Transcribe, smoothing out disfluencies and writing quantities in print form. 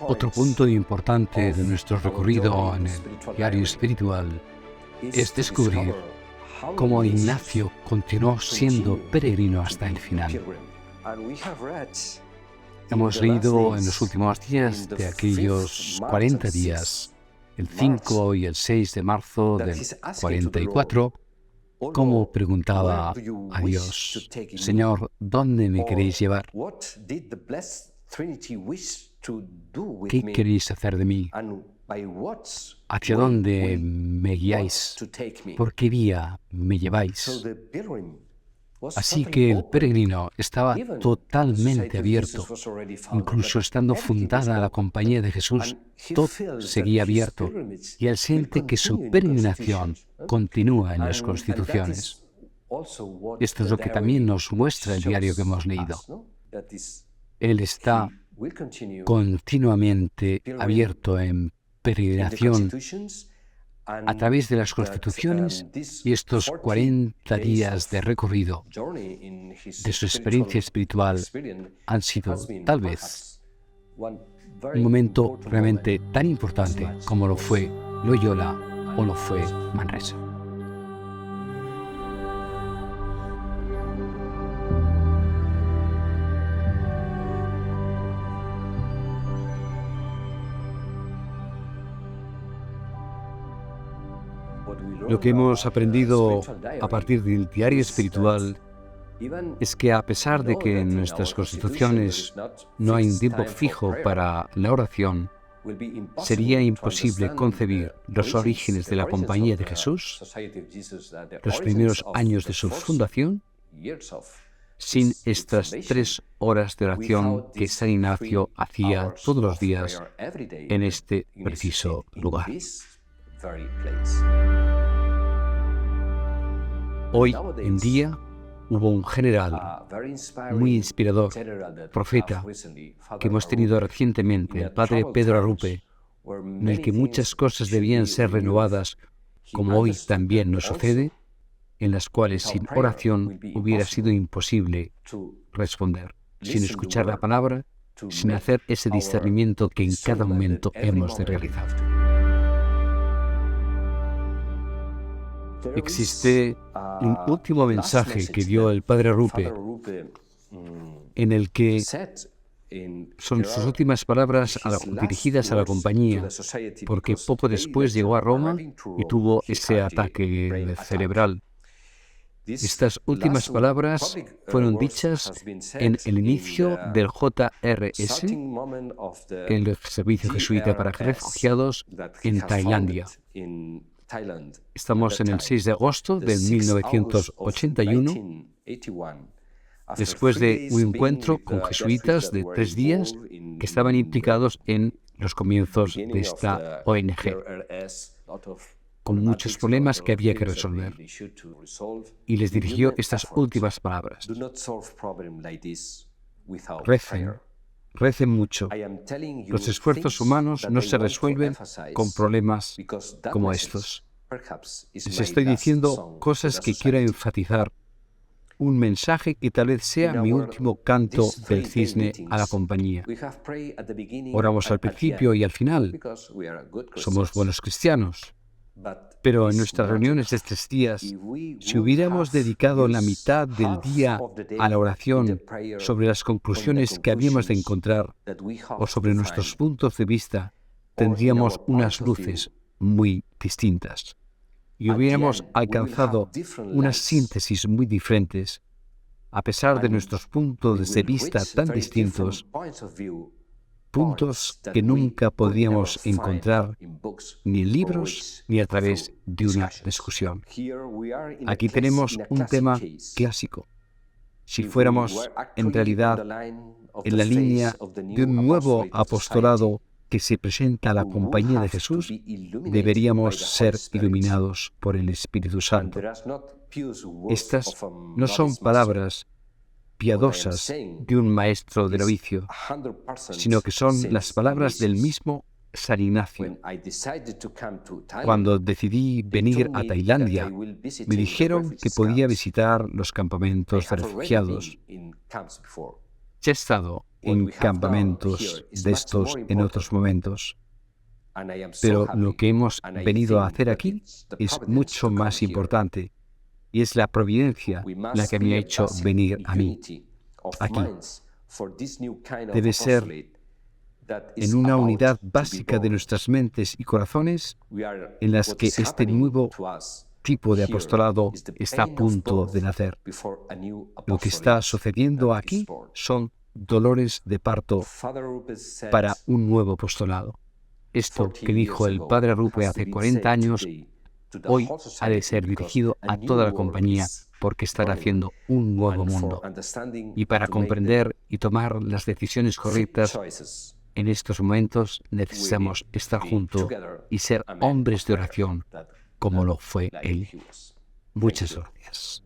Otro punto importante de nuestro recorrido en el diario espiritual es descubrir cómo Ignacio continuó siendo peregrino hasta el final. Hemos leído en los últimos días de aquellos 40 días, el 5 y el 6 de marzo del 44, cómo preguntaba a Dios: Señor, ¿dónde me queréis llevar? ¿Qué queréis hacer de mí? ¿Hacia dónde me guiáis? ¿Por qué vía me lleváis? Así que el peregrino estaba totalmente abierto. Incluso estando fundada la Compañía de Jesús, todo seguía abierto, y él siente que su peregrinación continúa en las Constituciones. Esto es lo que también nos muestra el diario que hemos leído. Él está continuamente abierto en peregrinación a través de las Constituciones, y estos 40 días de recorrido de su experiencia espiritual han sido tal vez un momento realmente tan importante como lo fue Loyola o lo fue Manresa. Lo que hemos aprendido a partir del diario espiritual es que, a pesar de que en nuestras constituciones no hay un tiempo fijo para la oración, sería imposible concebir los orígenes de la Compañía de Jesús, los primeros años de su fundación, sin estas 3 horas de oración que San Ignacio hacía todos los días en este preciso lugar. Hoy en día hubo un general muy inspirador, profeta, que hemos tenido recientemente, el padre Pedro Arrupe, en el que muchas cosas debían ser renovadas, como hoy también nos sucede, en las cuales sin oración hubiera sido imposible responder, sin escuchar la palabra, sin hacer ese discernimiento que en cada momento hemos de realizar. Existe un último mensaje que dio el padre Arrupe, en el que son sus últimas palabras dirigidas a la compañía, porque poco después llegó a Roma y tuvo ese ataque cerebral. Estas últimas palabras fueron dichas en el inicio del JRS, el servicio jesuita para refugiados en Tailandia. Estamos en el 6 de agosto de 1981, después de un encuentro con jesuitas de 3 días que estaban implicados en los comienzos de esta ONG, con muchos problemas que había que resolver. Y les dirigió estas últimas palabras: recen mucho. Los esfuerzos humanos no se resuelven con problemas como estos. Les estoy diciendo cosas que quiero enfatizar, un mensaje que tal vez sea mi último canto del cisne a la compañía. Oramos al principio y al final. Somos buenos cristianos. Pero en nuestras reuniones de estos días, si hubiéramos dedicado la mitad del día a la oración sobre las conclusiones que habíamos de encontrar o sobre nuestros puntos de vista, tendríamos unas luces muy distintas y hubiéramos alcanzado unas síntesis muy diferentes, a pesar de nuestros puntos de vista tan distintos, puntos que nunca podríamos encontrar ni en libros ni a través de una discusión. Aquí tenemos un tema clásico. Si fuéramos en realidad en la línea de un nuevo apostolado que se presenta a la Compañía de Jesús, deberíamos ser iluminados por el Espíritu Santo. Estas no son palabras piadosas de un maestro de novicio, sino que son las palabras del mismo San Ignacio. Cuando decidí venir a Tailandia, me dijeron que podía visitar los campamentos de refugiados. Ya he estado en campamentos de estos en otros momentos. Pero lo que hemos venido a hacer aquí es mucho más importante, y es la providencia la que me ha hecho venir a mí, aquí. Debe ser en una unidad básica de nuestras mentes y corazones en las que este nuevo tipo de apostolado está a punto de nacer. Lo que está sucediendo aquí son dolores de parto para un nuevo apostolado. Esto que dijo el padre Rupe hace 40 años, hoy ha de ser dirigido a toda la compañía porque están haciendo un nuevo mundo. Y para comprender y tomar las decisiones correctas, en estos momentos necesitamos estar juntos y ser hombres de oración, como lo fue él. Muchas gracias.